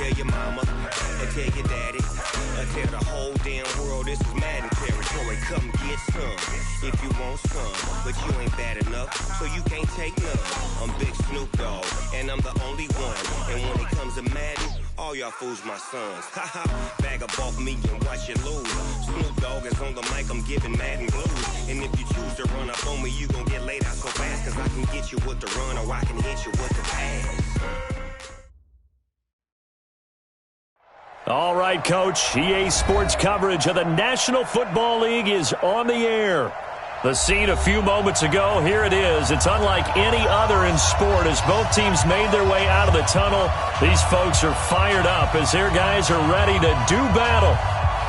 tell your mama, or tell your daddy, or tell the whole damn world this is Madden territory. Come get some if you want some, but you ain't bad enough, so you can't take none. I'm Big Snoop Dogg, and I'm the only one. And when it comes to Madden, all y'all fools my sons. Haha, bag up off me and watch you lose. Snoop Dogg is on the mic, I'm giving Madden blues. And if you choose to run up on me, you gon' get laid out so fast, cause I can get you with the run or I can hit you with the pass. All right, Coach. EA Sports coverage of the National Football League is on the air. The scene a few moments ago, here it is. It's unlike any other in sport as both teams made their way out of the tunnel. These folks are fired up as their guys are ready to do battle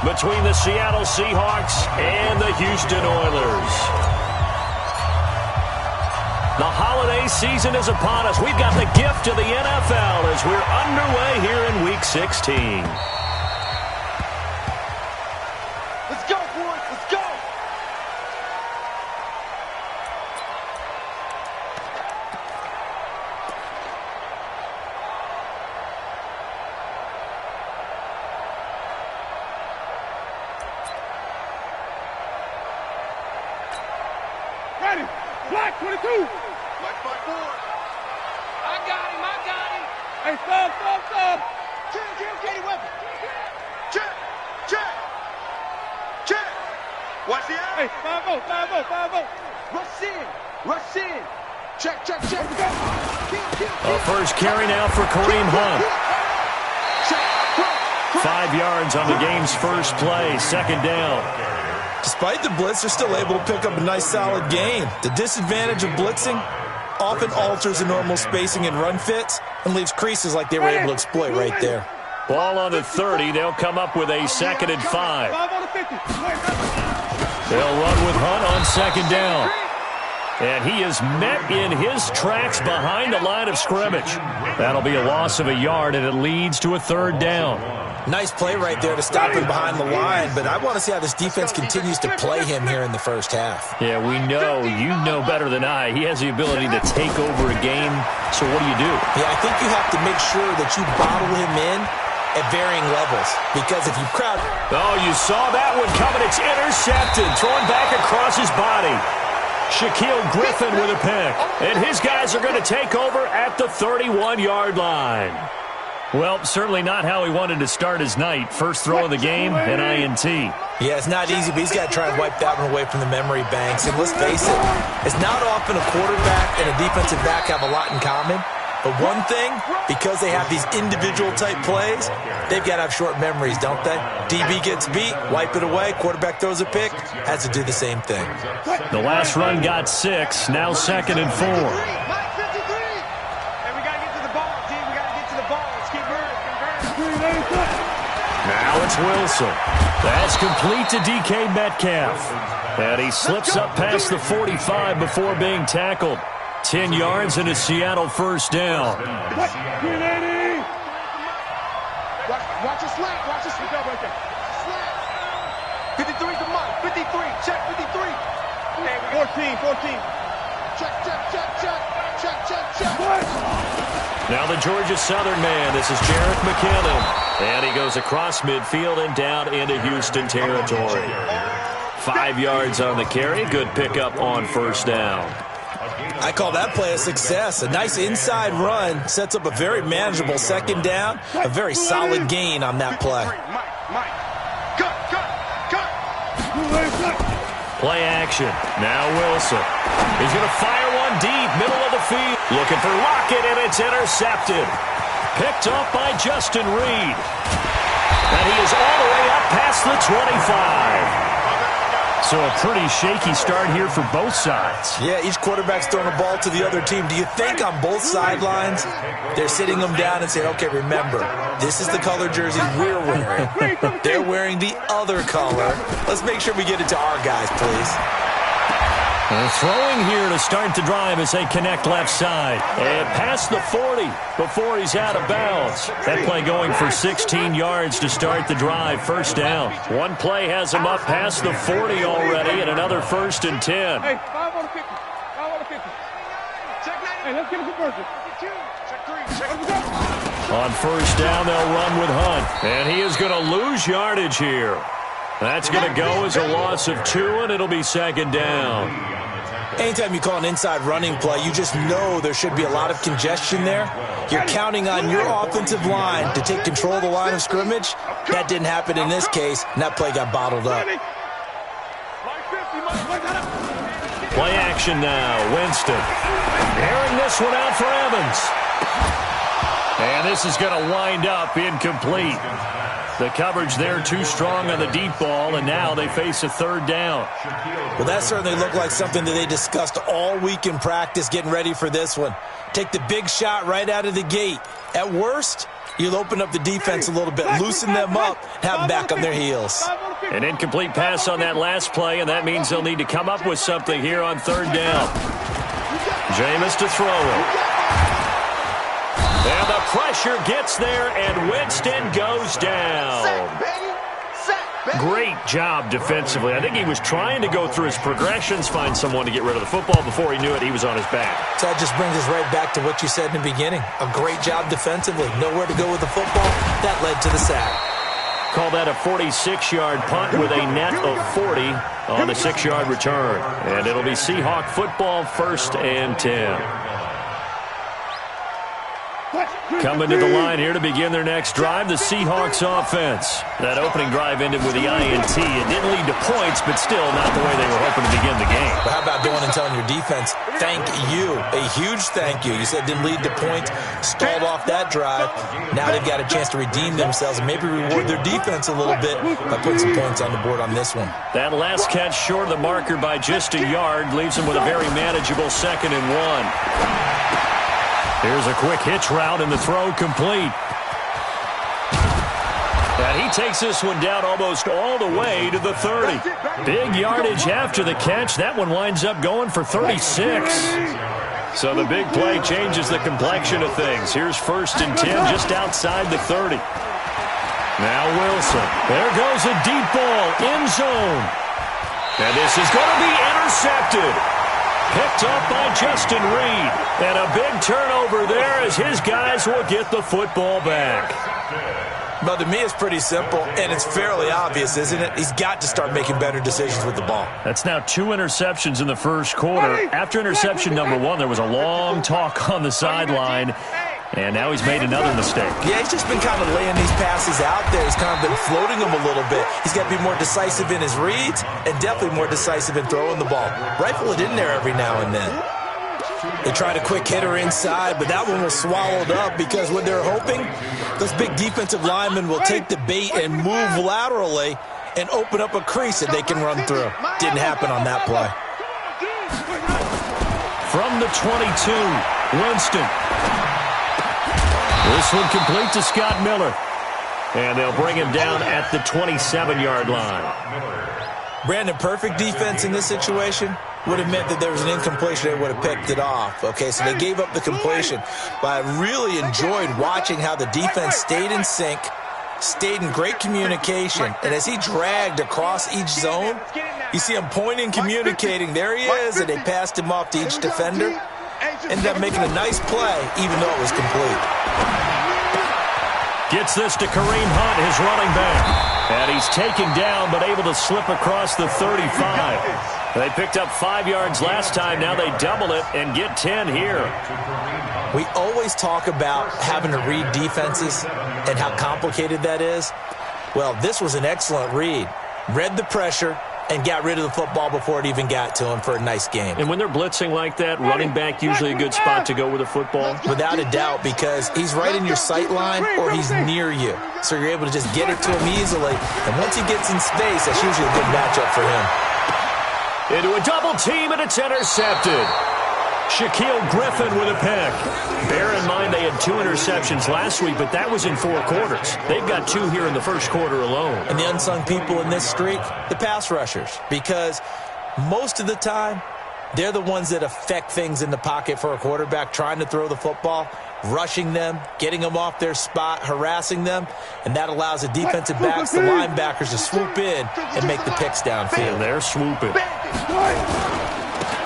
between the Seattle Seahawks and the Houston Oilers. The holiday season is upon us. We've got the gift of the NFL as we're underway here in Week 16. Let's go, boys. Let's go. Ready. Black 22. Black 5-4. I got him. Hey, stop. Katie Weapon. Check. Watch the eye. Hey, 5-0. Rush in. Check. Kill. A first carry now for Kareem Hunt. 5 yards on the game's first play, second down. Despite the blitz, they're still able to pick up a nice, solid gain. The disadvantage of blitzing often alters the normal spacing and run fits and leaves creases like they were able to exploit right there. Ball on the 30. They'll come up with a 2nd and 5. 5 on the 50. They'll run with Hunt on second down. And he is met in his tracks behind the line of scrimmage. That'll be a loss of a yard, and it leads to a 3rd down. Nice play right there to stop him behind the line, but I want to see how this defense continues to play him here in the first half. Yeah, we know. You know better than I. He has the ability to take over a game, so what do? Yeah, I think you have to make sure that you bottle him in at varying levels, because if you crowd... Oh, you saw that one coming. It's intercepted, thrown back across his body. Shaquille Griffin with a pick, and his guys are going to take over at the 31-yard line. Well, certainly not how he wanted to start his night. First throw of the game, an INT. Yeah, it's not easy, but he's got to try and wipe that one away from the memory banks. And let's face it, it's not often a quarterback and a defensive back have a lot in common. But one thing, because they have these individual type plays, they've got to have short memories, don't they? DB gets beat, wipe it away, quarterback throws a pick, has to do the same thing. The last run got 6, now 2nd and 4. Now it's Wilson. That's complete to DK Metcalf. And he slips up past the 45 before being tackled. 10 yards and a Seattle first down. Watch your slack. Watch your slack. 53's the mark. 53. Check 53. 14. Check. Now the Georgia Southern man. This is Jerick McKinnon. And he goes across midfield and down into Houston territory. 5 yards on the carry. Good pickup on first down. I call that play a success. A nice inside run sets up a very manageable second down. A very solid gain on that play. Play action. Now Wilson. He's going to fire one deep, middle of the field. Looking for Lockett, and it's intercepted. Picked off by Justin Reed. And he is all the way up past the 25. So a pretty shaky start here for both sides. Yeah, each quarterback's throwing the ball to the other team. Do you think on both sidelines they're sitting them down and saying, okay, remember, this is the color jersey we're wearing. They're wearing the other color. Let's make sure we get it to our guys, please. They're throwing here to start the drive as they connect left side. And past the 40 before he's out of bounds. That play going for 16 yards to start the drive. First down. One play has him up past the 40 already, and another 1st and 10. Hey, 5 on the 50. 5 on the 50. Check 99. Hey, let's get a conversion. On first down, they'll run with Hunt. And he is going to lose yardage here. That's going to go as a loss of 2, and it'll be second down. Anytime you call an inside running play, you just know there should be a lot of congestion there. You're counting on your offensive line to take control of the line of scrimmage. That didn't happen in this case, and that play got bottled up. Play action now. Winston airing this one out for Evans. And this is going to wind up incomplete. The coverage there too strong on the deep ball, and now they face a third down. Well, that certainly looked like something that they discussed all week in practice getting ready for this one. Take the big shot right out of the gate. At worst, you'll open up the defense a little bit, loosen them up, have them back on their heels. An incomplete pass on that last play, and that means they'll need to come up with something here on third down. Jameis to throw it. And the pressure gets there, and Winston goes down. Great job defensively. I think he was trying to go through his progressions, find someone to get rid of the football. Before he knew it, he was on his back. So that just brings us right back to what you said in the beginning. A great job defensively. Nowhere to go with the football. That led to the sack. Call that a 46-yard punt with a net of 40 on the 6-yard return. And it'll be Seahawk football, 1st and 10. Coming to the line here to begin their next drive, the Seahawks offense. That opening drive ended with the INT. It didn't lead to points, but still not the way they were hoping to begin the game. But how about going and telling your defense, thank you, a huge thank you. You said didn't lead to points, stalled off that drive. Now they've got a chance to redeem themselves and maybe reward their defense a little bit by putting some points on the board on this one. That last catch short of the marker by just a yard leaves them with a very manageable 2nd and 1. Here's a quick hitch route, and the throw complete. And he takes this one down almost all the way to the 30. Big yardage after the catch. That one winds up going for 36. So the big play changes the complexion of things. Here's 1st and 10 just outside the 30. Now Wilson. There goes a deep ball, end zone. And this is going to be intercepted. Picked up by Justin Reed. And a big turnover there as his guys will get the football back. But to me, it's pretty simple, and it's fairly obvious, isn't it? He's got to start making better decisions with the ball. That's now 2 interceptions in the first quarter. After interception number 1, there was a long talk on the sideline. And now he's made another mistake. Yeah, he's just been kind of laying these passes out there. He's kind of been floating them a little bit. He's got to be more decisive in his reads and definitely more decisive in throwing the ball. Rifle it in there every now and then. They tried a quick hitter inside, but that one was swallowed up because what they're hoping, those big defensive linemen will take the bait and move laterally and open up a crease that they can run through. Didn't happen on that play. From the 22, Winston. This one complete to Scott Miller. And they'll bring him down at the 27-yard line. Brandon, perfect defense in this situation would have meant that there was an incompletion. They would have picked it off. Okay, so they gave up the completion. But I really enjoyed watching how the defense stayed in sync, stayed in great communication. And as he dragged across each zone, you see him pointing, communicating. There he is, and they passed him off to each defender. Ended up making a nice play, even though it was complete. Gets this to Kareem Hunt, his running back. And he's taken down, but able to slip across the 35. They picked up 5 yards last time. Now they double it and get 10 here. We always talk about having to read defenses and how complicated that is. Well, this was an excellent read. Read the pressure and got rid of the football before it even got to him for a nice game. And when they're blitzing like that, running back usually a good spot to go with the football? Without a doubt, because he's right in your sight line or he's near you. So you're able to just get it to him easily. And once he gets in space, that's usually a good matchup for him. Into a double team, and it's intercepted. Shaquille Griffin with a pick. Bear in mind they had 2 interceptions last week, but that was in 4 quarters. They've got 2 here in the first quarter alone. And the unsung people in this streak, the pass rushers, because most of the time, they're the ones that affect things in the pocket for a quarterback, trying to throw the football, rushing them, getting them off their spot, harassing them, and that allows the defensive backs, the linebackers, to swoop in and make the picks downfield. And they're swooping.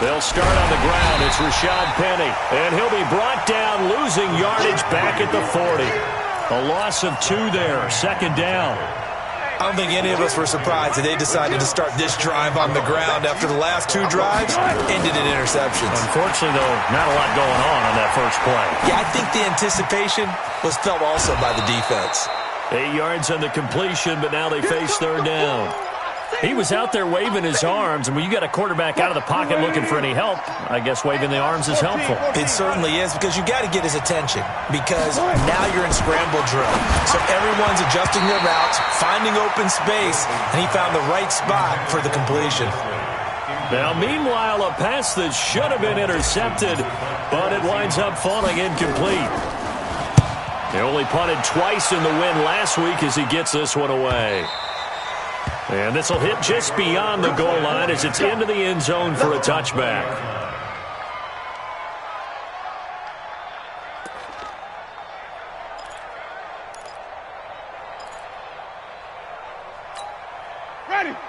They'll start on the ground. It's Rashad Penny. And he'll be brought down, losing yardage back at the 40. A loss of 2 there. Second down. I don't think any of us were surprised that they decided to start this drive on the ground after the last 2 drives ended in interceptions. Unfortunately, though, not a lot going on that first play. Yeah, I think the anticipation was felt also by the defense. 8 yards on the completion, but now they face third down. He was out there waving his arms, and when you got a quarterback out of the pocket looking for any help, I guess waving the arms is helpful. It certainly is, because you got to get his attention, because now you're in scramble drill. So everyone's adjusting their routes, finding open space, and he found the right spot for the completion. Now, meanwhile, a pass that should have been intercepted, but it winds up falling incomplete. He only punted twice in the win last week as he gets this one away. And this will hit just beyond the goal line as it's into the end zone for a touchback.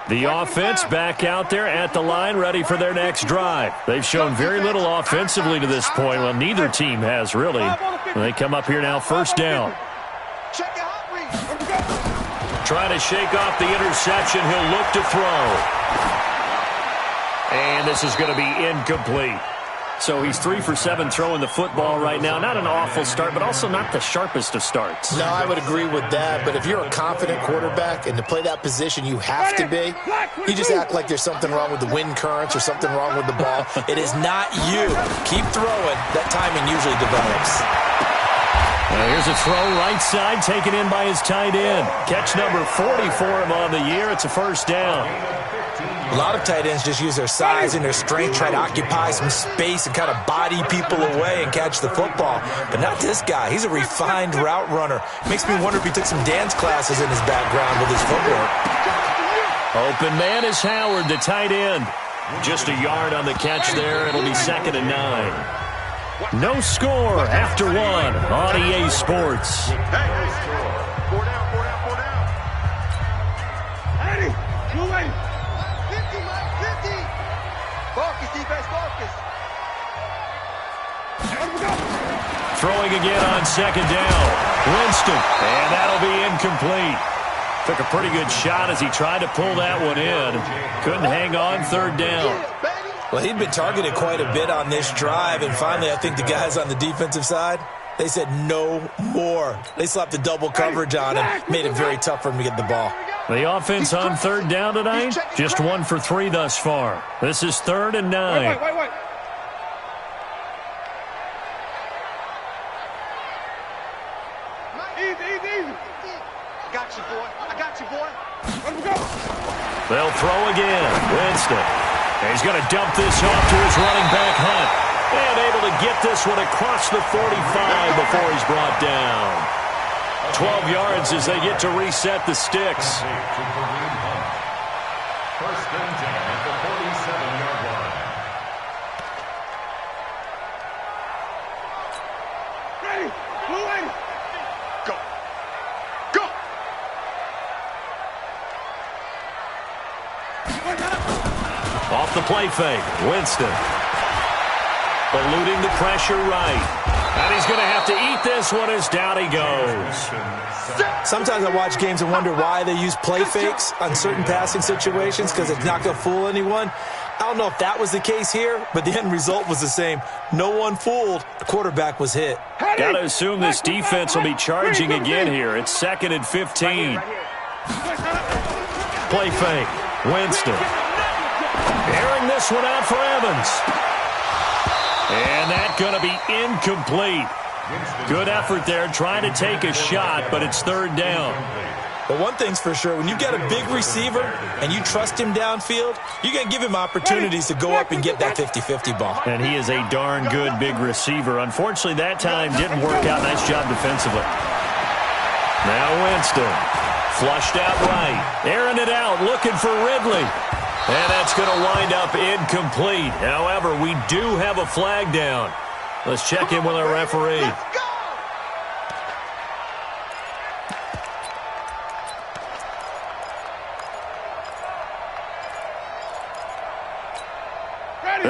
The offense back out there at the line, ready for their next drive. They've shown very little offensively to this point. Well, neither team has, really. They come up here now, first down. Trying to shake off the interception. He'll look to throw. And this is going to be incomplete. So he's 3 for 7 throwing the football right now. Not an awful start, but also not the sharpest of starts. No, I would agree with that. But if you're a confident quarterback and to play that position you have to be, you just act like there's something wrong with the wind currents or something wrong with the ball. It is not you. Keep throwing. That timing usually develops. Here's a throw right side taken in by his tight end. Catch number 40 for him on the year. It's a first down. A lot of tight ends just use their size and their strength, try to occupy some space and kind of body people away and catch the football. But not this guy. He's a refined route runner. Makes me wonder if he took some dance classes in his background with his footwork. Open man is Howard, the tight end. Just a yard on the catch there. It'll be 2nd and 9. No score after 1 on EA Sports. Hey, 4 down. Eddie, you ready? 50, Mike, 50. Focus, defense, focus. Throwing again on 2nd down. Winston, and that'll be incomplete. Took a pretty good shot as he tried to pull that one in. Couldn't hang on, 3rd down. Well, he'd been targeted quite a bit on this drive, and finally I think the guys on the defensive side, they said no more. They slapped the double coverage on him, made it very tough for him to get the ball. The offense on 3rd down tonight, just 1 for 3 thus far. This is 3rd and 9. Wait. Easy. I got you, boy. Let me go. They'll throw again. Winston. He's going to dump this off to his running back, Hunt. And able to get this one across the 45 before he's brought down. 12 yards as they get to reset the sticks. First and 10 at the 47-yard line. Ready. Blue ready. Go. Off the play fake. Winston. Eluding the pressure right. And he's going to have to eat this one as down he goes. Sometimes I watch games and wonder why they use play fakes on certain passing situations, because it's not going to fool anyone. I don't know if that was the case here, but the end result was the same. No one fooled. The quarterback was hit. Got to assume this defense will be charging again here. It's 2nd and 15. Play fake. Winston. Airing this one out for Evans. And that's going to be incomplete. Good effort there, trying to take a shot, but it's 3rd down. But one thing's for sure, when you've got a big receiver and you trust him downfield, you're going to give him opportunities to go up and get that 50-50 ball. And he is a darn good big receiver. Unfortunately, that time didn't work out. Nice job defensively. Now Winston. Flushed out right. Airing it out, looking for Ridley. And that's going to wind up incomplete. However, we do have a flag down. Let's check in with our referee.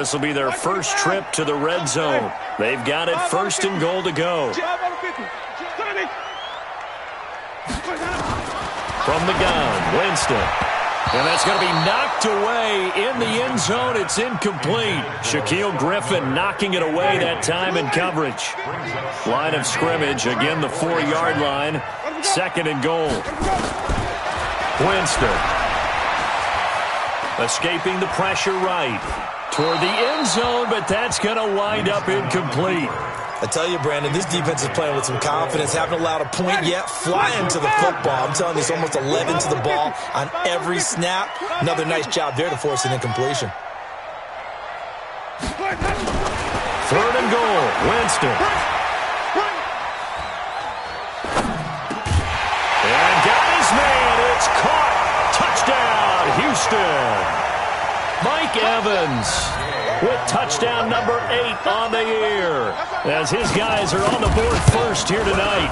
This will be their first trip to the red zone. They've got it 1st and goal to go. From the gun, Winston. And that's going to be knocked away in the end zone. It's incomplete. Shaquille Griffin knocking it away that time in coverage. Line of scrimmage, again the 4-yard line. 2nd and goal. Winston. Escaping the pressure right. Toward the end zone, but that's going to wind up incomplete. I tell you, Brandon, this defense is playing with some confidence. Haven't allowed a point yet. Flying to the football. I'm telling you, it's almost 11 to the ball on every snap. Another nice job there to force an incompletion. 3rd and goal. Winston. And got his man. It's caught. Touchdown, Houston. Mike Evans with touchdown number 8 on the year, as his guys are on the board first here tonight.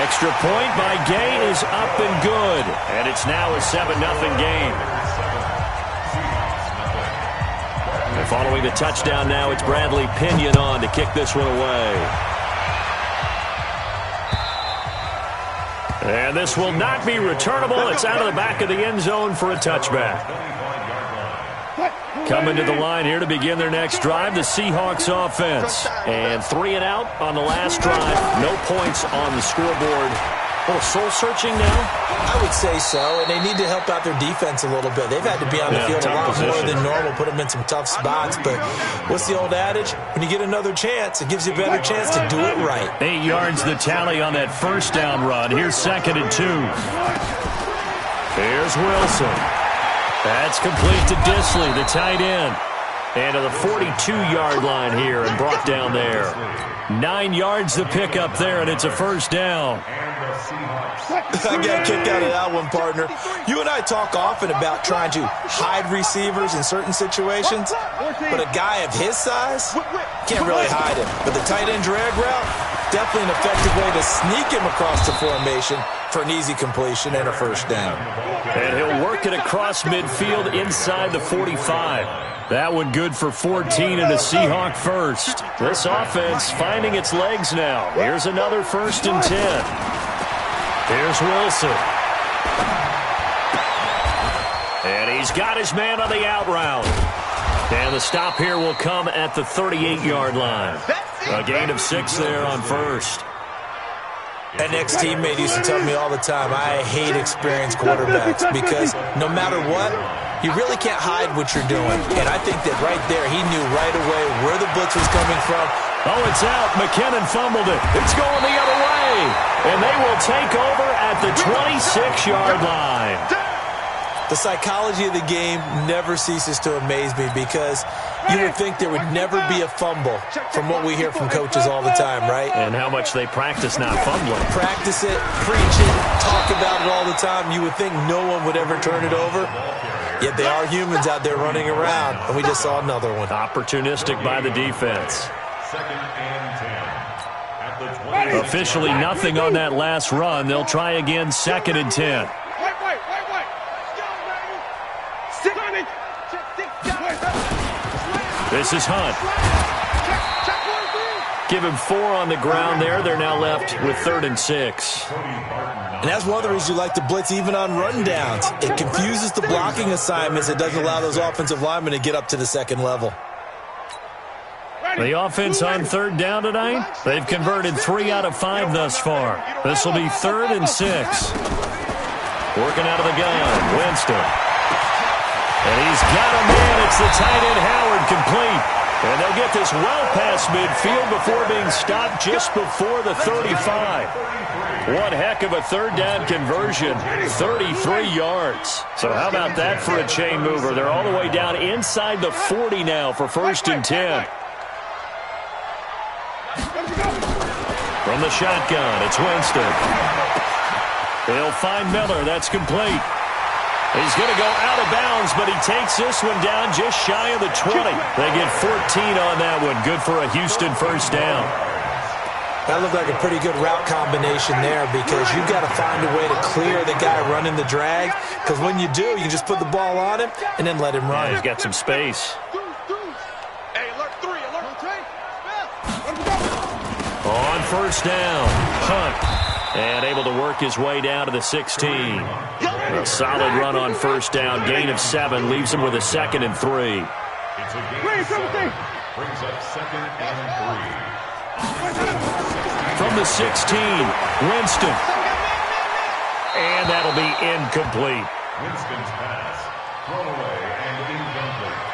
Extra point by Gay is up and good, and it's now a 7-0 game. And following the touchdown now, it's Bradley Pinion on to kick this one away. And this will not be returnable. It's out of the back of the end zone for a touchback. Coming to the line here to begin their next drive, the Seahawks offense. And 3 and out on the last drive. No points on the scoreboard. A little soul-searching now? I would say so, and they need to help out their defense a little bit. They've had to be on the field a lot more than normal, put them in some tough spots. But what's the old adage? When you get another chance, it gives you a better chance to do it right. 8 yards the tally on that first down run. Here's 2nd and 2. Here's Wilson. That's complete to Disley, the tight end. And to the 42-yard line here and brought down there. 9 yards the pickup there, and it's a first down. I got kicked out of that one, partner. You and I talk often about trying to hide receivers in certain situations, but a guy of his size can't really hide him. But the tight end drag route, definitely an effective way to sneak him across the formation for an easy completion and a first down. And he'll work it across midfield inside the 45. That one good for 14 and a Seahawk first. This offense finding its legs now. Here's another 1st and 10. Here's Wilson. And he's got his man on the out route. And the stop here will come at the 38-yard line. A gain of 6 there on first. An ex-teammate used to tell me all the time, I hate experienced quarterbacks because no matter what, you really can't hide what you're doing. And I think that right there, he knew right away where the blitz was coming from. Oh, it's out. McKinnon fumbled it. It's going the other way. And they will take over at the 26-yard line. The psychology of the game never ceases to amaze me because you would think there would never be a fumble from what we hear from coaches all the time, right? And how much they practice not fumbling. Practice it, preach it, talk about it all the time. You would think no one would ever turn it over. Yet they are humans out there running around, and we just saw another one. Opportunistic by the defense. 2nd and 10. Officially nothing on that last run. They'll try again 2nd and 10. This is Hunt. Give him 4 on the ground there. They're now left with 3rd and 6. And that's one of the reasons you like to blitz even on rundowns. It confuses the blocking assignments. It doesn't allow those offensive linemen to get up to the second level. The offense on 3rd down tonight, they've converted 3 out of 5 thus far. This will be 3rd and 6. Working out of the gun, Winston. And he's got a man. It's the tight end Howard complete. And they'll get this well past midfield before being stopped just before the 35. One heck of a 3rd down conversion, 33 yards. So how about that for a chain mover? They're all the way down inside the 40 now for 1st and 10. From the shotgun, it's Winston. They'll find Miller. That's complete. He's going to go out of bounds, but he takes this one down just shy of the 20. They get 14 on that one. Good for a Houston first down. That looked like a pretty good route combination there because you've got to find a way to clear the guy running the drag because when you do, you just put the ball on him and then let him run. Yeah, he's got some space. On first down, Hunt. And able to work his way down to the 16. A solid run on first down. Gain of 7 leaves him with a 2nd and 3. It's a gain of 7. Brings up 2nd and 3. From the 16, Winston. And that'll be incomplete. Winston's pass, thrown away and incomplete.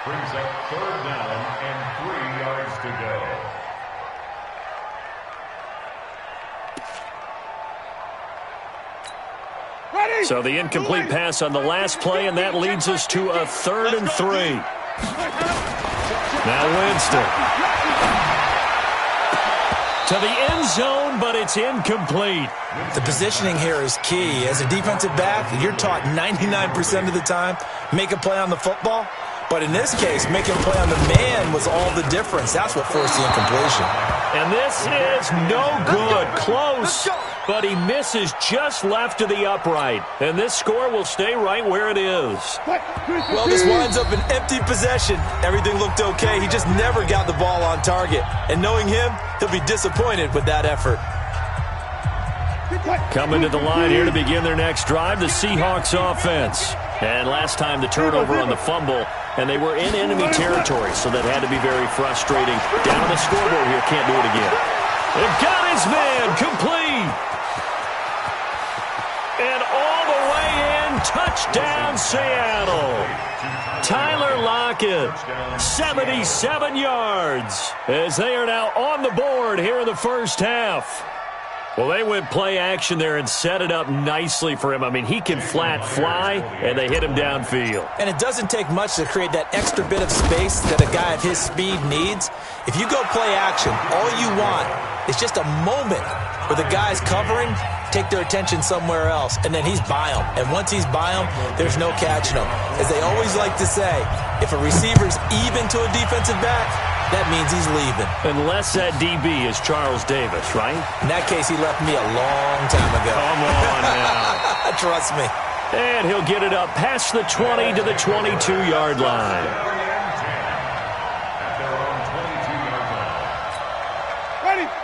Brings up 3rd down and 3 yards to go. So the incomplete pass on the last play, and that leads us to a 3rd and 3. Now Winston. To the end zone, but it's incomplete. The positioning here is key. As a defensive back, you're taught 99% of the time, make a play on the football. But in this case, making a play on the man was all the difference. That's what forced the incompletion. And this is no good. Close, but he misses just left to the upright. And this score will stay right where it is. Well, this winds up an empty possession. Everything looked okay. He just never got the ball on target. And knowing him, he'll be disappointed with that effort. Coming to the line here to begin their next drive, the Seahawks offense. And last time the turnover on the fumble, and they were in enemy territory, so that had to be very frustrating. Down on the scoreboard here, can't do it again. They've got his man, complete. And all the way in, touchdown Seattle. Tyler Lockett, 77 yards, as they are now on the board here in the first half. Well, they went play action there and set it up nicely for him. I mean, he can flat fly, and they hit him downfield. And it doesn't take much to create that extra bit of space that a guy of his speed needs. If you go play action, all you want is just a moment where the guy's covering, take their attention somewhere else, and then he's by him. And once he's by him, there's no catching him. As they always like to say, if a receiver's even to a defensive back, that means he's leaving. Unless that DB is Charles Davis, right? In that case, he left me a long time ago. Come on now. Trust me. And he'll get it up past the 20 to the 22-yard line.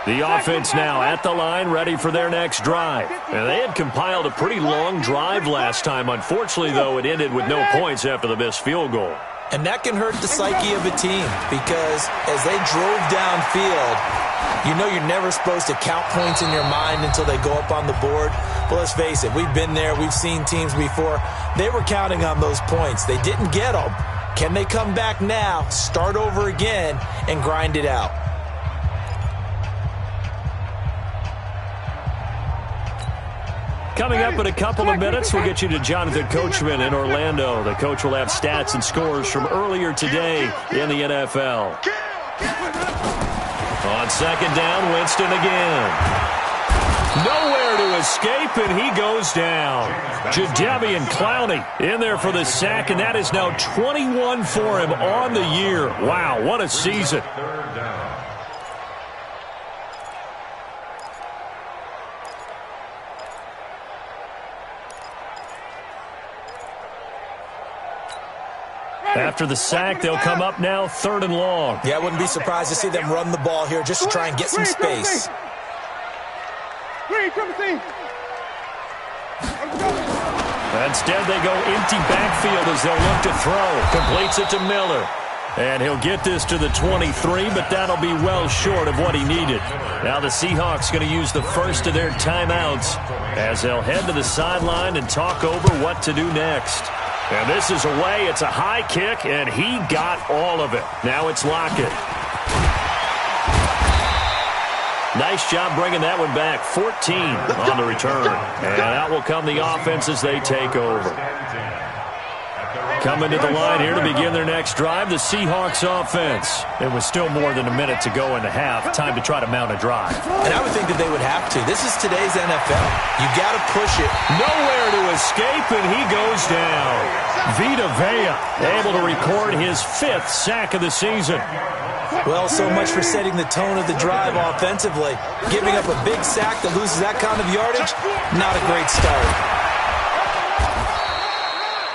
The offense now at the line, ready for their next drive. And they had compiled a pretty long drive last time. Unfortunately, though, it ended with no points after the missed field goal. And that can hurt the psyche of a team because as they drove downfield, you know you're never supposed to count points in your mind until they go up on the board. But let's face it, we've been there. We've seen teams before. They were counting on those points. They didn't get them. Can they come back now, start over again, and grind it out? Coming up in a couple of minutes, we'll get you to Jonathan Coachman in Orlando. The coach will have stats and scores from earlier today in the NFL. On second down, Winston again. Nowhere to escape, and he goes down. Jadeveon Clowney in there for the sack, and that is now 21 for him on the year. Wow, what a season. After the sack, they'll come up now 3rd and long. Yeah, I wouldn't be surprised to see them run the ball here just to try and get some space. Instead, they go empty backfield as they'll look to throw. Completes it to Miller. And he'll get this to the 23, but that'll be well short of what he needed. Now the Seahawks going to use the first of their timeouts as they'll head to the sideline and talk over what to do next. And this is away. It's a high kick, and he got all of it. Now it's Lockett. Nice job bringing that one back. 14 on the return. And out will come the offense as they take over. Coming to the line here to begin their next drive, the Seahawks offense. It was still more than a minute to go in the half. Time to try to mount a drive. And I would think that they would have to. This is today's NFL. You got to push it. Nowhere to escape, and he goes down. Vita Vea able to record his 5th sack of the season. Well, so much for setting the tone of the drive offensively. Giving up a big sack that loses that kind of yardage, not a great start.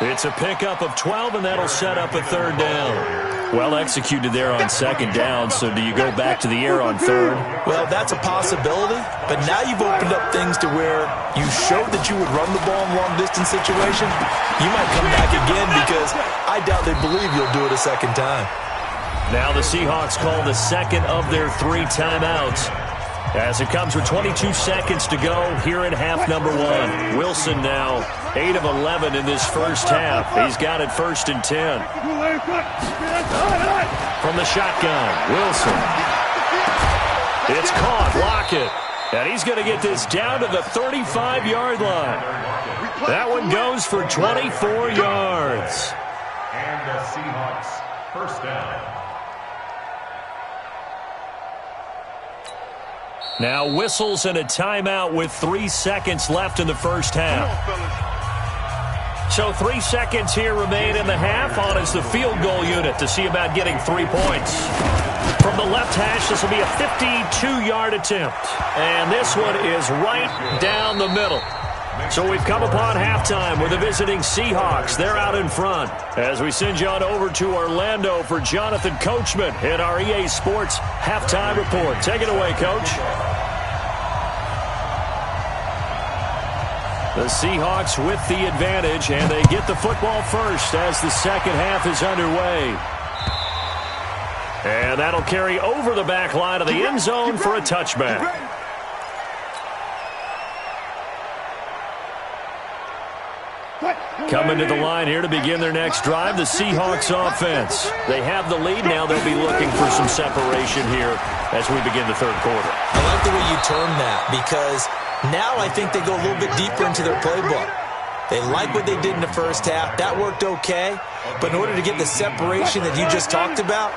It's a pickup of 12, and that'll set up a 3rd down. Well executed there on second down, so do you go back to the air on third? Well, that's a possibility, but now you've opened up things to where you showed that you would run the ball in long-distance situations. You might come back again because I doubt they believe you'll do it a second time. Now the Seahawks call the second of their 3 timeouts as it comes with 22 seconds to go here in half number 1. Wilson now 8 of 11 in this first half. He's got it 1st and 10. From the shotgun, Wilson. It's caught. Lockett. And he's going to get this down to the 35-yard line. That one goes for 24 yards. And the Seahawks first down. Now whistles and a timeout with 3 seconds left in the first half. So 3 seconds here remain in the half. On is the field goal unit to see about getting 3 points. From the left hash, this will be a 52-yard attempt. And this one is right down the middle. So we've come upon halftime with the visiting Seahawks. They're out in front. As we send you on over to Orlando for Jonathan Coachman in our EA Sports halftime report. Take it away, Coach. The Seahawks with the advantage, and they get the football first as the second half is underway. And that'll carry over the back line of the end zone for a touchback. Coming to the line here to begin their next drive, the Seahawks offense. They have the lead. Now they'll be looking for some separation here as we begin the third quarter. I like the way you term that because now I think they go a little bit deeper into their playbook. They like what they did in the first half. That worked okay. But in order to get the separation that you just talked about,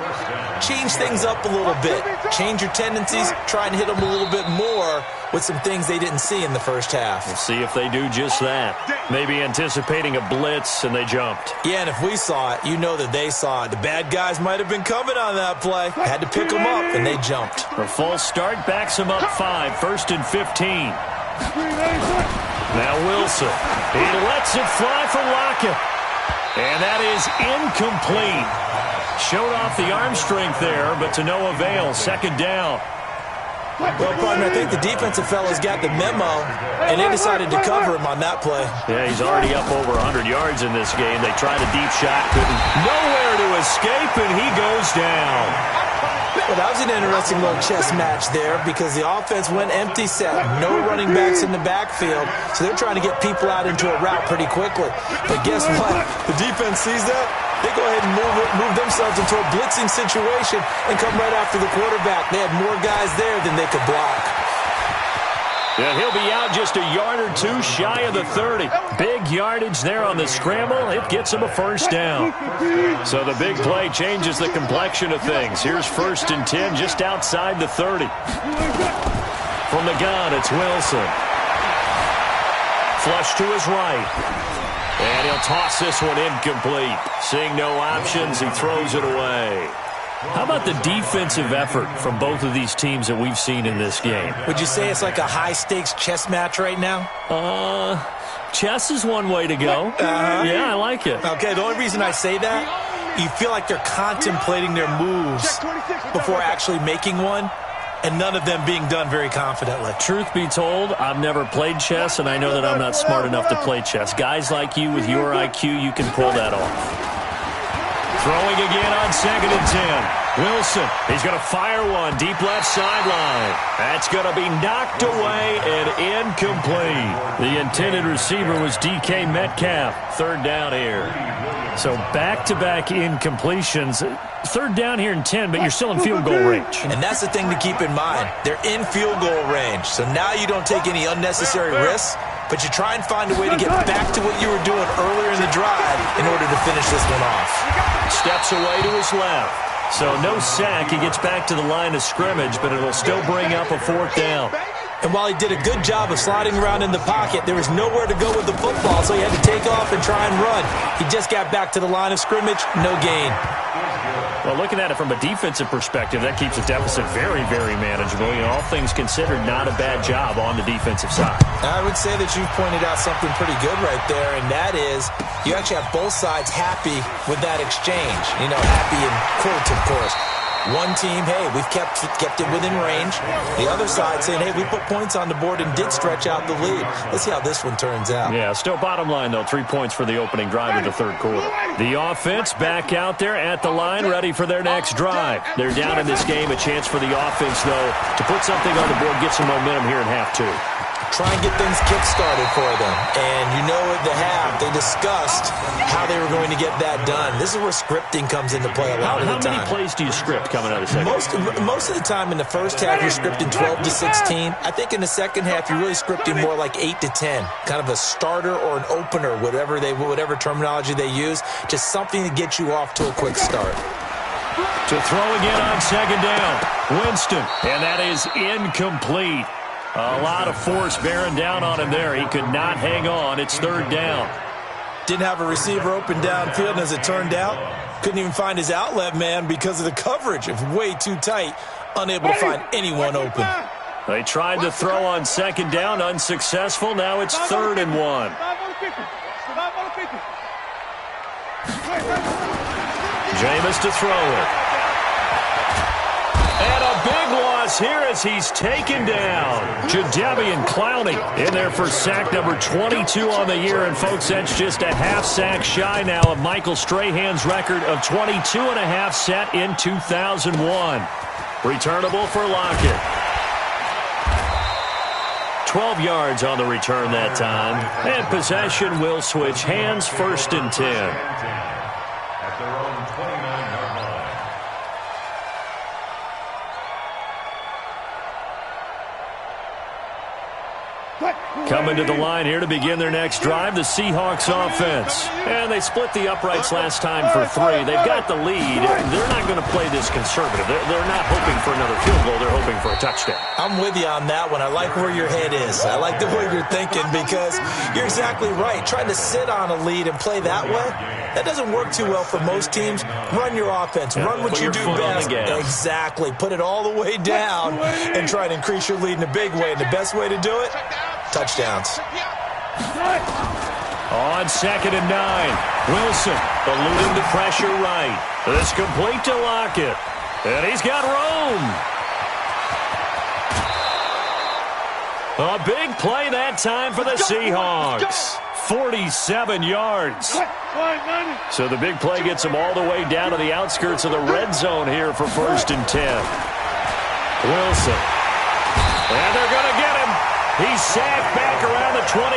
change things up a little bit. Change your tendencies. Try and hit them a little bit more with some things they didn't see in the first half. We'll see if they do just that. Maybe anticipating a blitz, and they jumped. Yeah, and if we saw it, you know that they saw it. The bad guys might have been coming on that play. Had to pick them up, and they jumped. A false start backs them up 5, 1st and 15. Now Wilson. He lets it fly for Lockett. And that is incomplete. Showed off the arm strength there, but to no avail. Second down. Well, partner, I think the defensive fellas got the memo, and they decided to cover him on that play. Yeah, he's already up over 100 yards in this game. They tried a deep shot, couldn't. Nowhere to escape, and he goes down. Well, that was an interesting little chess match there because the offense went empty set. No running backs in the backfield, so they're trying to get people out into a route pretty quickly. But guess what? The defense sees that. They go ahead and move themselves into a blitzing situation and come right after the quarterback. They had more guys there than they could block. And he'll be out just a yard or two shy of the 30. Big yardage there on the scramble. It gets him a first down. So the big play changes the complexion of things. Here's 1st and 10 just outside the 30. From the gun, it's Wilson. Flush to his right. And he'll toss this one incomplete. Seeing no options, he throws it away. How about the defensive effort from both of these teams that we've seen in this game? Would you say it's like a high-stakes chess match right now? Chess is one way to go. Yeah, I like it. Okay, the only reason I say that, you feel like they're contemplating their moves before actually making one, and none of them being done very confidently. Truth be told, I've never played chess, and I know that I'm not smart enough to play chess. Guys like you with your IQ, you can pull that off. Throwing again on 2nd and 10. Wilson, he's going to fire one deep left sideline. That's going to be knocked away and incomplete. The intended receiver was DK Metcalf. 3rd down here. So back-to-back incompletions. 3rd down here and 10, but you're still in field goal range. And that's the thing to keep in mind. They're in field goal range. So now you don't take any unnecessary risks, but you try and find a way to get back to what you were doing earlier in the drive in order to finish this one off. Steps away to his left. So no sack. He gets back to the line of scrimmage, but it'll still bring up a 4th down. And while he did a good job of sliding around in the pocket, there was nowhere to go with the football, so he had to take off and try and run. He just got back to the line of scrimmage, no gain. Well, looking at it from a defensive perspective, that keeps the deficit very, very manageable. You know, all things considered, not a bad job on the defensive side. I would say that you've pointed out something pretty good right there, and that is you actually have both sides happy with that exchange. You know, happy in quotes, of course. One team, hey, we've kept it within range. The other side saying, hey, we put points on the board and did stretch out the lead. Let's see how this one turns out. Yeah, still bottom line, though, 3 points for the opening drive of the third quarter. The offense back out there at the line, ready for their next drive. They're down in this game. A chance for the offense, though, to put something on the board, get some momentum here in half two. Try and get things kick-started for them. And you know at the half, they discussed how they were going to get that done. This is where scripting comes into play a lot of the time. How many plays do you script coming out of the second? Most of the time in the first half, you're scripting 12 to 16. I think in the second half, you're really scripting more like 8 to 10. Kind of a starter or an opener, whatever terminology they use. Just something to get you off to a quick start. To throw again on second down. Winston, and that is incomplete. A lot of force bearing down on him there. He could not hang on. It's third down. Didn't have a receiver open downfield, and as it turned out, couldn't even find his outlet man because of the coverage. It was way too tight, unable to find anyone open. They tried to throw on second down, unsuccessful. Now it's 3rd and 1. Jameis to throw it. And a big loss here as he's taken down. Jadeveon Clowney in there for sack number 22 on the year. And, folks, that's just a half sack shy now of Michael Strahan's record of 22 and a half set in 2001. Returnable for Lockett. 12 yards on the return that time. And possession will switch hands, 1st and 10. At their own 29-yard line. Coming to the line here to begin their next drive, the Seahawks offense. And they split the uprights last time for 3. They've got the lead. They're not going to play this conservative. They're not hoping for another field goal. They're hoping for a touchdown. I'm with you on that one. I like where your head is. I like the way you're thinking because you're exactly right. Trying to sit on a lead and play that way, that doesn't work too well for most teams. Run your offense. Run what you do best. Exactly. Put it all the way down and try to increase your lead in a big way. And the best way to do it, touchdowns. On 2nd and 9, Wilson eluding the pressure right. This complete to Lockett. And he's got room. A big play that time for the Seahawks. 47 yards. So the big play gets them all the way down to the outskirts of the red zone here for 1st and 10. Wilson. And they're going to get him. He's sacked back around the 28.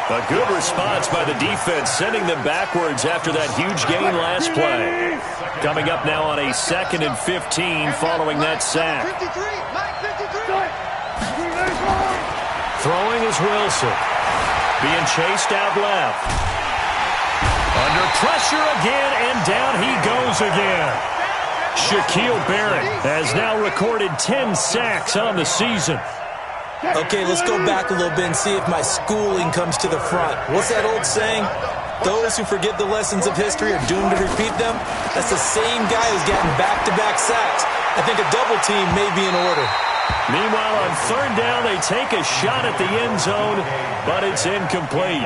A good response by the defense, sending them backwards after that huge gain last play. Coming up now on a 2nd and 15 following that sack. Throwing is Wilson. Being chased out left. Under pressure again, and down he goes again. Shaquille Barrett has now recorded 10 sacks on the season. Okay, let's go back a little bit and see if my schooling comes to the front. What's that old saying? Those who forget the lessons of history are doomed to repeat them. That's the same guy who's gotten back-to-back sacks. I think a double team may be in order. Meanwhile, on 3rd down, they take a shot at the end zone, but it's incomplete.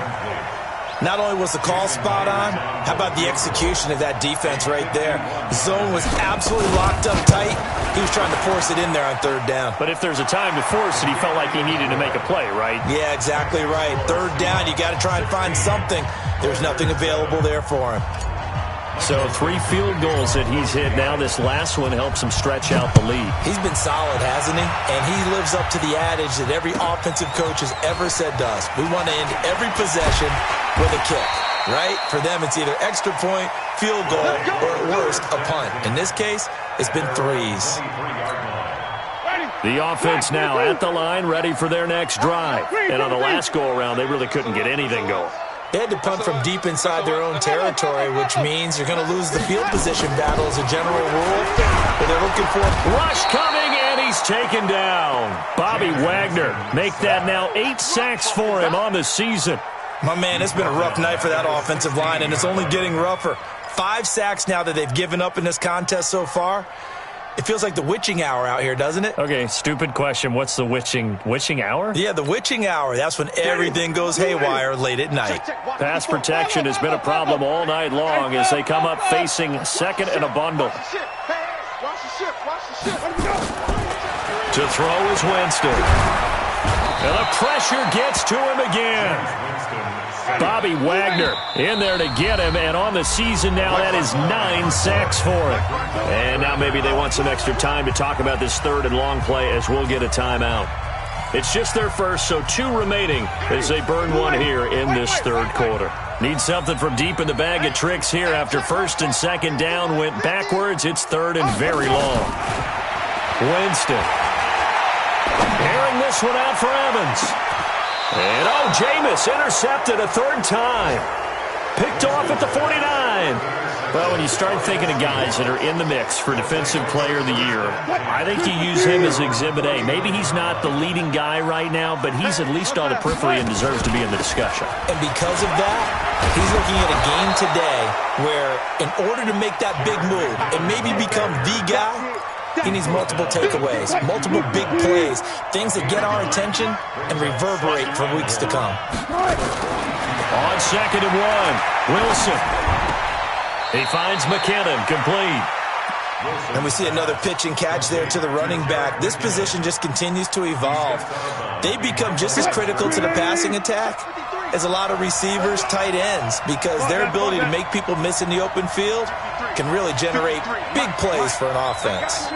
Not only was the call spot on, how about the execution of that defense right there? The zone was absolutely locked up tight. He was trying to force it in there on 3rd down. But if there's a time to force it, he felt like he needed to make a play, right? Yeah, exactly right. 3rd down, you got to try and find something. There's nothing available there for him. So 3 field goals that he's hit now. This last one helps him stretch out the lead. He's been solid, hasn't he? And he lives up to the adage that every offensive coach has ever said to us. We want to end every possession with a kick, right? For them, it's either extra point, field goal, or at worst, a punt. In this case, it's been 3s. The offense now at the line, ready for their next drive. And on the last go-around, they really couldn't get anything going. They had to punt from deep inside their own territory, which means you're going to lose the field position battle as a general rule. But they're looking for rush coming, and he's taken down. Bobby Wagner make that now 8 sacks for him on the season. My man, it's been a rough night for that offensive line, and it's only getting rougher. 5 sacks now that they've given up in this contest so far. It feels like the witching hour out here, doesn't it? Okay, stupid question. What's the witching hour? Yeah, the witching hour. That's when everything goes haywire late at night. Pass protection has been a problem all night long as they come up facing second and a bundle. To throw is Winston. And the pressure gets to him again. Bobby Wagner in there to get him, and on the season now, that is 9 sacks for him. And now maybe they want some extra time to talk about this third and long play as we'll get a timeout. It's just their first, so 2 remaining as they burn one here in this third quarter. Need something from deep in the bag of tricks here after first and second down went backwards. It's third and very long. Winston. Airing this one out for Evans. And, Jameis intercepted a third time. Picked off at the 49. Well, when you start thinking of guys that are in the mix for Defensive Player of the Year, I think you use him as Exhibit A. Maybe he's not the leading guy right now, but he's at least on the periphery and deserves to be in the discussion. And because of that, he's looking at a game today where in order to make that big move and maybe become the guy, he needs multiple takeaways, multiple big plays, things that get our attention and reverberate for weeks to come. On second and 1, Wilson. He finds McKinnon, complete. And we see another pitch and catch there to the running back. This position just continues to evolve. They become just as critical to the passing attack as a lot of receivers, tight ends, because their ability to make people miss in the open field can really generate big plays for an offense.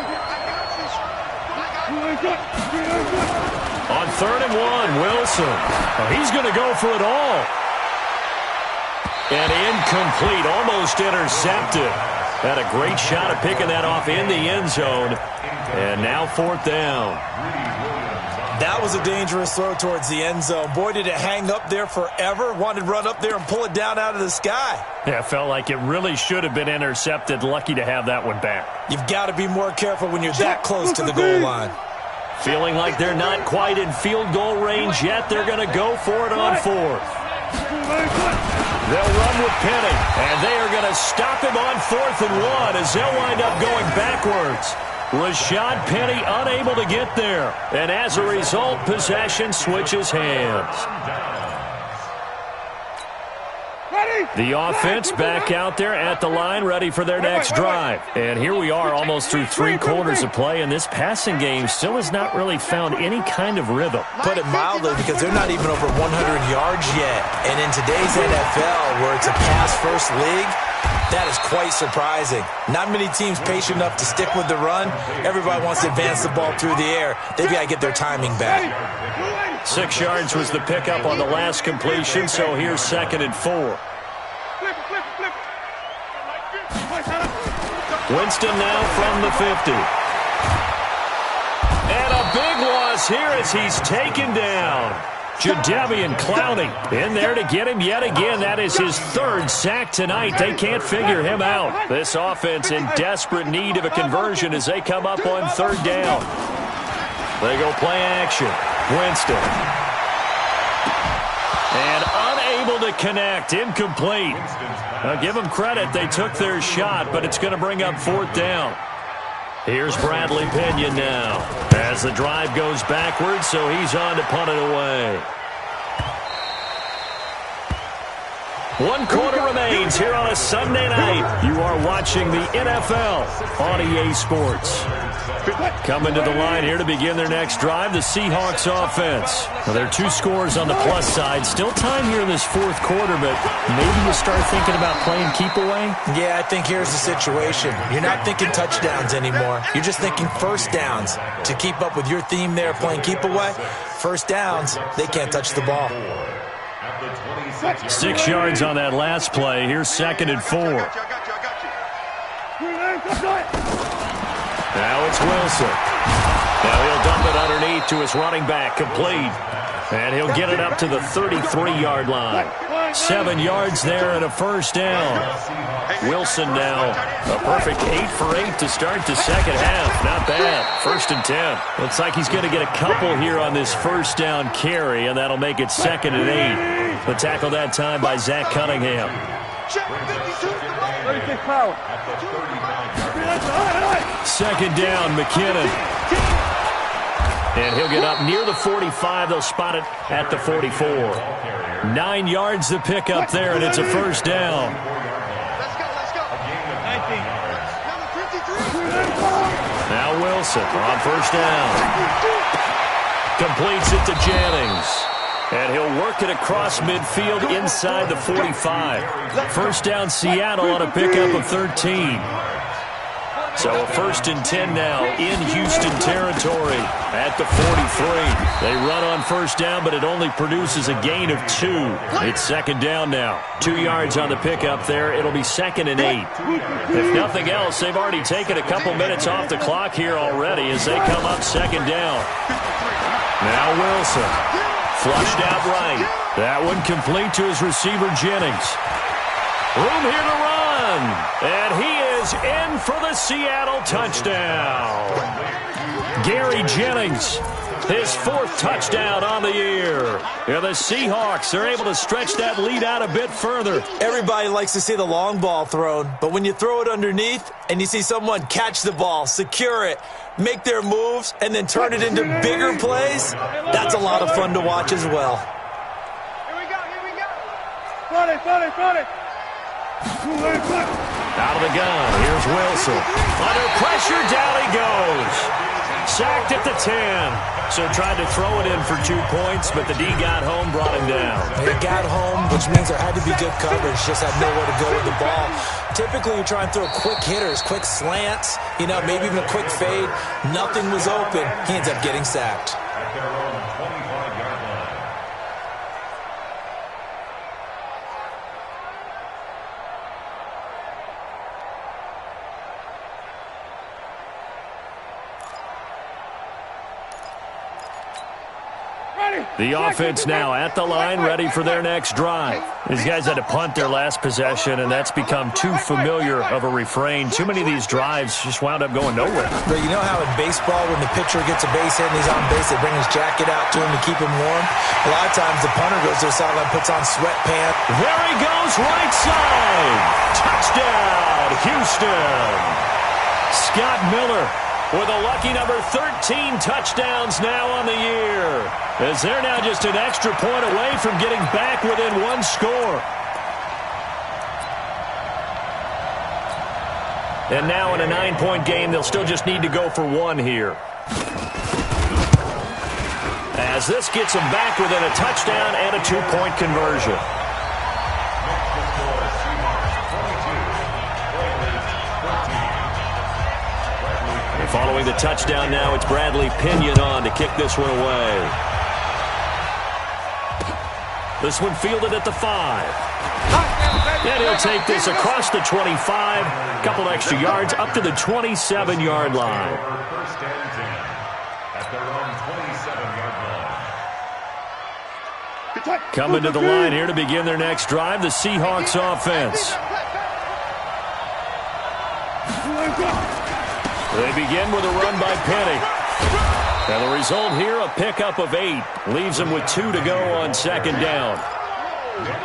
On third and 1, Wilson. He's going to go for it all. And incomplete, almost intercepted. Had a great shot at picking that off in the end zone. And now fourth down. That was a dangerous throw towards the end zone. Boy, did it hang up there forever. Wanted to run up there and pull it down out of the sky. Yeah, it felt like it really should have been intercepted. Lucky to have that one back. You've got to be more careful when you're that close to the goal line. Feeling like they're not quite in field goal range yet. They're going to go for it on fourth. They'll run with Penny, and they are going to stop him on 4th and 1 as they'll wind up going backwards. Rashad Penny unable to get there, and as a result, possession switches hands. The offense back out there at the line, ready for their next drive. And here we are almost through 3 quarters of play, and this passing game still has not really found any kind of rhythm. Put it mildly, because they're not even over 100 yards yet. And in today's NFL, where it's a pass-first league, that is quite surprising. Not many teams patient enough to stick with the run. Everybody wants to advance the ball through the air. They've got to get their timing back. 6 yards was the pickup on the last completion, so here's 2nd and 4. Winston now from the 50. And a big loss here as he's taken down. Jadeveon Clowney in there to get him yet again. That is his 3rd sack tonight. They can't figure him out. This offense in desperate need of a conversion as they come up on 3rd down. They go play action. Winston. And unable to connect. Incomplete. Now give them credit. They took their shot, but it's going to bring up 4th down. Here's Bradley Pinion now as the drive goes backwards, so he's on to punt it away. 1 quarter remains here on a Sunday night. You are watching the NFL on EA Sports. Coming to the line here to begin their next drive, the Seahawks offense. Well, there are 2 scores on the plus side. Still time here in this 4th quarter, but maybe you start thinking about playing keep away? Yeah, I think here's the situation. You're not thinking touchdowns anymore. You're just thinking first downs. To keep up with your theme there, playing keep away, first downs, they can't touch the ball. 6 yards on that last play. Here's 2nd and 4. Now it's Wilson. Now he'll dump it underneath to his running back, complete. And he'll get it up to the 33-yard line. 7 yards there and a first down. Wilson now a perfect 8 for 8 to start the second half. Not bad. 1st and 10. Looks like he's going to get a couple here on this first down carry, and that'll make it 2nd and 8. The tackle that time by Zach Cunningham. Check 52 to the right. 36 power. Second down, McKinnon. And he'll get up near the 45. They'll spot it at the 44. 9 yards to pick up there, and it's a first down. Let's go. 19. Number 53. Now Wilson on first down. Completes it to Jennings. And he'll work it across midfield inside the 45. First down Seattle on a pickup of 13. So a 1st and 10 now in Houston territory at the 43. They run on first down, but it only produces a gain of 2. It's second down now. 2 yards on the pickup there. It'll be 2nd and 8. If nothing else, they've already taken a couple minutes off the clock here already as they come up second down. Now Wilson. Flushed out right. That one complete to his receiver, Jennings. Room here to run. And he is in for the Seattle touchdown. Gary Jennings, his 4th touchdown on the year. And the Seahawks are able to stretch that lead out a bit further. Everybody likes to see the long ball thrown, but when you throw it underneath and you see someone catch the ball, secure it, make their moves, and then turn it into bigger plays, that's a lot of fun to watch as well. Here we go. Front it. Out of the gun, here's Wilson. Under pressure, down he goes. Sacked at the 10. So tried to throw it in for 2 points, but the D got home, brought him down. They got home, which means there had to be good coverage. Just had nowhere to go with the ball. Typically, you try and throw quick hitters, quick slants, maybe even a quick fade. Nothing was open. He ends up getting sacked. At their own 25-yard line. The offense now at the line, ready for their next drive. These guys had to punt their last possession, and that's become too familiar of a refrain. Too many of these drives just wound up going nowhere. But you know how in baseball, when the pitcher gets a base hit and he's on base, they bring his jacket out to him to keep him warm? A lot of times the punter goes to the sideline, puts on sweatpants. There he goes, right side. Touchdown, Houston. Scott Miller with a lucky number 13 touchdowns now on the year, as they're now just an extra point away from getting back within 1 score. And now in a 9-point game, they'll still just need to go for 1 here. As this gets them back within a touchdown and a 2-point conversion. Following the touchdown now, it's Bradley Pinion on to kick this one away. This one fielded at the 5. And he'll take this across the 25. A couple extra yards up to the 27-yard line. First and 10 at their own 27-yard line. Coming to the line here to begin their next drive, the Seahawks offense. They begin with a run by Penny. And the result here, a pickup of 8. Leaves them with 2 to go on second down.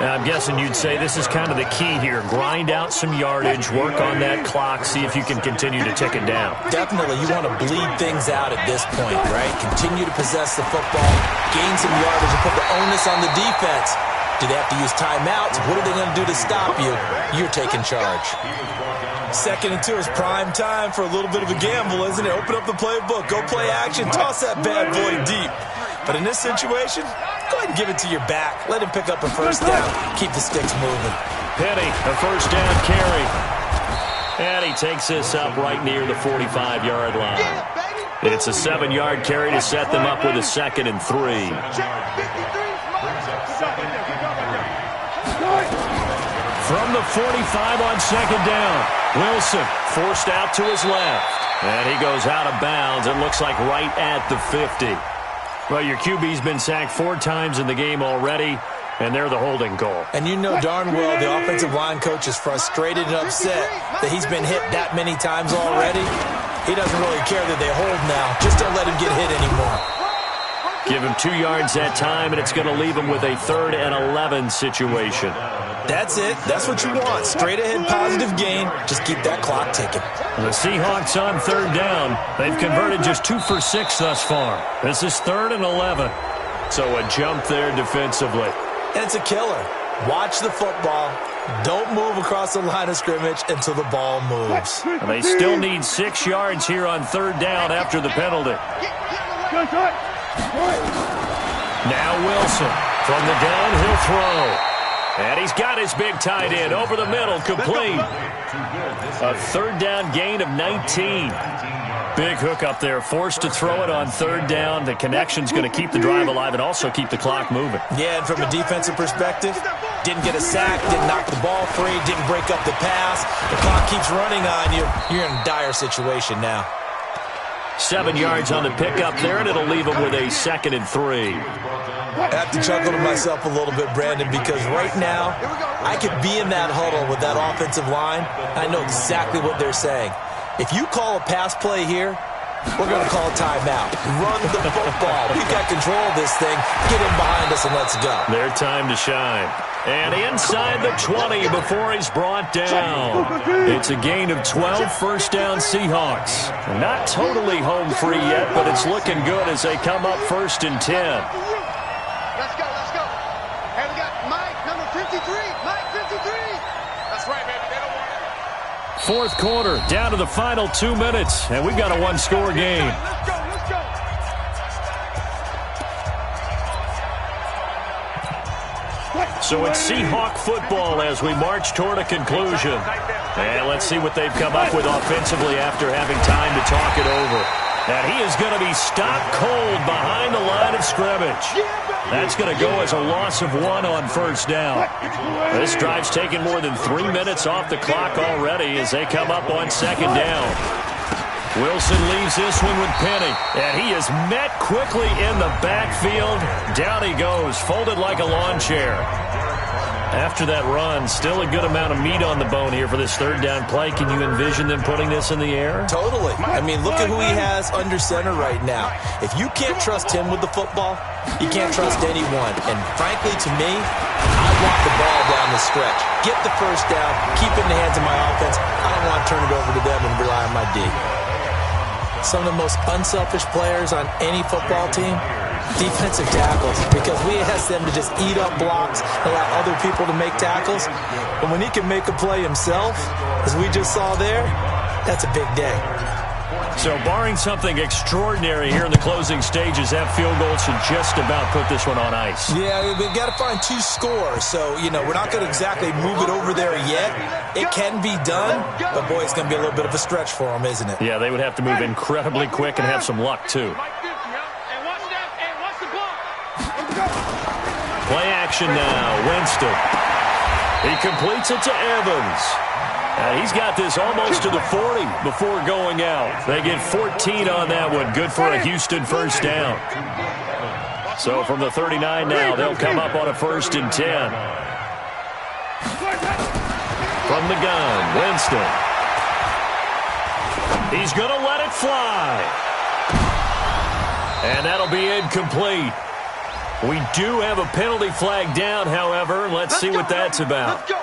Now, I'm guessing you'd say this is kind of the key here. Grind out some yardage, work on that clock, see if you can continue to tick it down. Definitely, you want to bleed things out at this point, right? Continue to possess the football, gain some yardage, and put the onus on the defense. Do they have to use timeouts? What are they going to do to stop you? You're taking charge. 2nd and 2 is prime time for a little bit of a gamble, isn't it? Open up the playbook, go play action, toss that bad boy deep. But in this situation, go ahead and give it to your back. Let him pick up a first down. Keep the sticks moving. Penny, a first down carry. And he takes this up right near the 45-yard line. It's a 7-yard carry to set them up with a 2nd and 3. From the 45 on second down, Wilson forced out to his left. And he goes out of bounds. It looks like right at the 50. Well, your QB's been sacked 4 times in the game already, and they're the holding call. And you know darn well the offensive line coach is frustrated and upset that he's been hit that many times already. He doesn't really care that they hold now. Just don't let him get hit anymore. Give him 2 yards that time, and it's going to leave him with a 3rd and 11 situation. That's it. That's what you want. Straight ahead, positive gain. Just keep that clock ticking. The Seahawks on third down. They've converted just 2 for 6 thus far. This is 3rd and 11. So a jump there defensively. And it's a killer. Watch the football. Don't move across the line of scrimmage until the ball moves. And they still need 6 yards here on third down after the penalty. Now Wilson from the downhill throw. And he's got his big tight end over the middle, complete. A third down gain of 19. Big hook up there, forced to throw it on third down. The connection's going to keep the drive alive and also keep the clock moving. Yeah, and from a defensive perspective, didn't get a sack, didn't knock the ball free, didn't break up the pass. The clock keeps running on you. You're in a dire situation now. 7 yards on the pickup there, and it'll leave him with a 2nd and 3. I have to chuckle to myself a little bit, Brandon, because right now I could be in that huddle with that offensive line. I know exactly what they're saying. If you call a pass play here, we're going to call a timeout. Run the football. We've got control of this thing. Get in behind us and let's go. Their time to shine. And inside the 20 before he's brought down. It's a gain of 12, first down Seahawks. Not totally home free yet, but it's looking good as they come up 1st and 10. Let's go, let's go. Hey, we got Mike, number 53. Mike, 53. That's right, baby. They don't want it. Fourth quarter, down to the final 2 minutes, and we've got a one-score game. Let's go, let's go. So it's Seahawk football as we march toward a conclusion. And let's see what they've come up with offensively after having time to talk it over. And he is going to be stopped cold behind the line of scrimmage. That's going to go as a loss of 1 on first down. This drive's taken more than 3 minutes off the clock already as they come up on 2nd down. Wilson leaves this one with Penny, and he is met quickly in the backfield. Down he goes, folded like a lawn chair. After that run, still a good amount of meat on the bone here for this third down play. Can you envision them putting this in the air? Totally. I mean, look at who he has under center right now. If you can't trust him with the football, you can't trust anyone. And frankly, to me, I want the ball down the stretch. Get the first down, keep it in the hands of my offense. I don't want to turn it over to them and rely on my D. Some of the most unselfish players on any football team, defensive tackles, because we ask them to just eat up blocks, allow other people to make tackles. But when he can make a play himself, as we just saw there, that's a big day. So barring something extraordinary here in the closing stages, that field goal should just about put this one on ice. Yeah, we've got to find 2 scores. So, we're not going to exactly move it over there yet. It can be done, but, boy, it's going to be a little bit of a stretch for them, isn't it? Yeah, they would have to move incredibly quick and have some luck, too. Play action now. Winston. He completes it to Evans. And he's got this almost to the 40 before going out. They get 14 on that one. Good for a Houston first down. So from the 39 now, they'll come up on a 1st and 10. From the gun, Winston. He's going to let it fly. And that'll be incomplete. We do have a penalty flag down, however. Let's see what that's about. Let's go.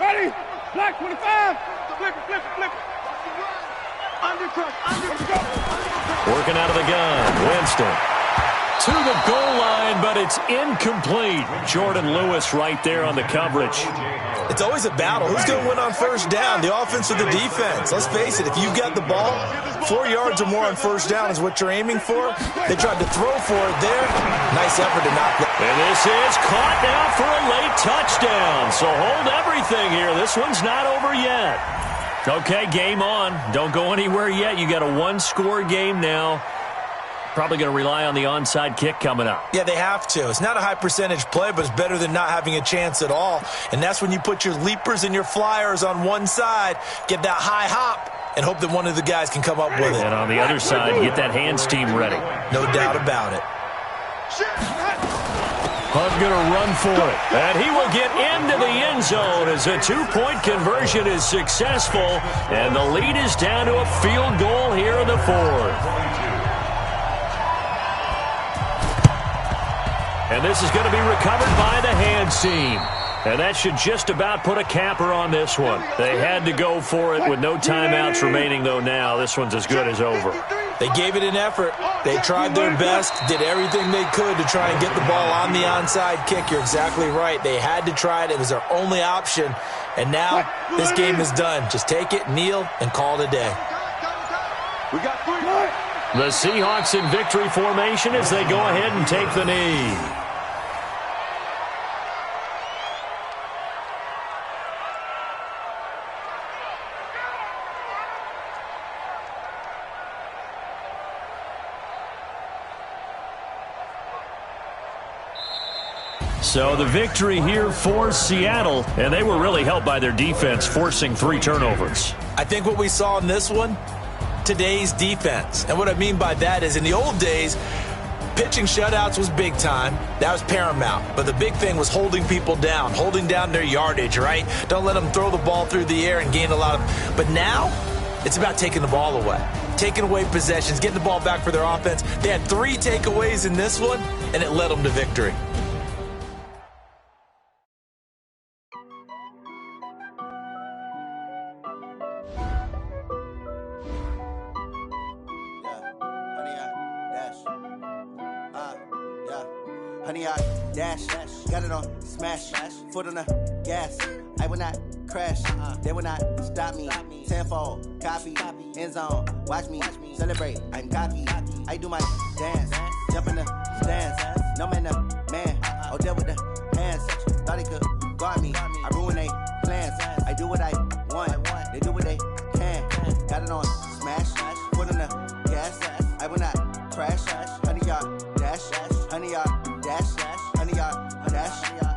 Ready? Black 25. Flip it. Undercut. Working out of the gun, Winston. To the goal line, but it's incomplete. Jordan Lewis right there on the coverage. It's always a battle. Who's going to win on first down, the offense or the defense? Let's face it, if you've got the ball, 4 yards or more on first down is what you're aiming for. They tried to throw for it there. Nice effort to knock that. And this is caught now for a late touchdown. So hold everything here. This one's not over yet. Okay, game on. Don't go anywhere yet. You got a 1-score game now. Probably going to rely on the onside kick coming up. Yeah, they have to. It's not a high percentage play, but it's better than not having a chance at all. And that's when you put your leapers and your flyers on one side, get that high hop, and hope that one of the guys can come up with it. And on the other side, get that hands team ready. No doubt about it. Hunt going to run for it. And he will get into the end zone as a two-point conversion is successful. And the lead is down to a field goal here in the fourth. And this is going to be recovered by the hands team. And that should just about put a capper on this one. They had to go for it with no timeouts remaining, though now. This one's as good as over. They gave it an effort. They tried their best, did everything they could to try and get the ball on the onside kick. You're exactly right. They had to try it. It was their only option. And now this game is done. Just take it, kneel, and call it a day. We got 3. The Seahawks in victory formation as they go ahead and take the knee. So the victory here for Seattle, and they were really helped by their defense, forcing 3 turnovers. I think what we saw in this one, today's defense. And what I mean by that is in the old days, pitching shutouts was big time. That was paramount. But the big thing was holding people down, holding down their yardage, right? Don't let them throw the ball through the air and gain a lot of... But now, it's about taking the ball away. Taking away possessions, getting the ball back for their offense. They had 3 takeaways in this one, and it led them to victory. Honey, I dash, got it on smash, foot on the gas. I will not crash, they will not stop me. Tenfold, copy, end zone, watch me celebrate. I'm cocky, I do my dance, jump in the stands. No man, man, oh, there with the hands. Thought he could guard me, I ruin they plans. I do what I want, they do what they can. Got it on smash, foot on the gas. I will not crash, honey, y'all dash, honey, y'all. Dash, honey, yard, dash,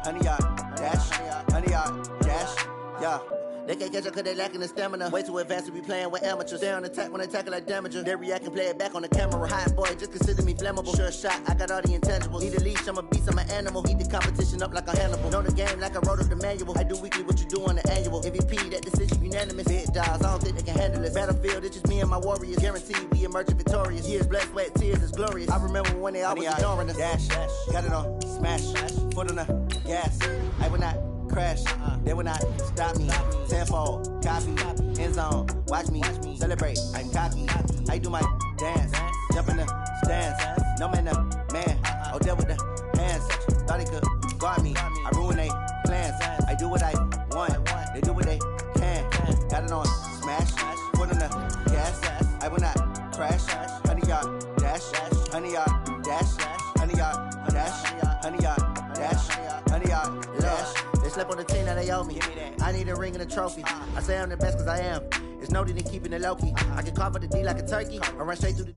honey, yard, dash, honey, yard, dash, yeah. They can't catch up cause they lacking the stamina. Way too advanced to be playing with amateurs. Stay on attack when they tackle like damager. They react and play it back on the camera. Hot boy, just consider me flammable. Sure shot, I got all the intangibles. Need a leash, I'm a beast, I'm an animal. Eat the competition up like a Hannibal. Know the game like I wrote up the manual. I do weekly what you do on the annual. MVP, that decision unanimous. Big dogs, I don't think they can handle it. Battlefield, it's just me and my warriors. Guaranteed we emerge victorious. Years, blood, sweat, tears, it's glorious. I remember when they always ignoring us. Dash, got it on smash, foot on the gas. I will not crash, they will not stop me. Tenfold, copy, end zone, watch me celebrate. I'm cocky, I do my dance, jump in the stands. No man, man, oh, there with the hands. Thought he could guard me, I ruin they plans. I do what I want, they do what they can. Got it on smash, foot on the gas. I will not crash, honey, y'all dash, honey, y'all dash, honey, y'all dash, honey, y'all dash, honey, y'all dash. They slept on the team that they owe me. I need a ring and a trophy. I say I'm the best cause I am. It's noted in keeping it low key. I can carve up the D like a turkey or run straight through the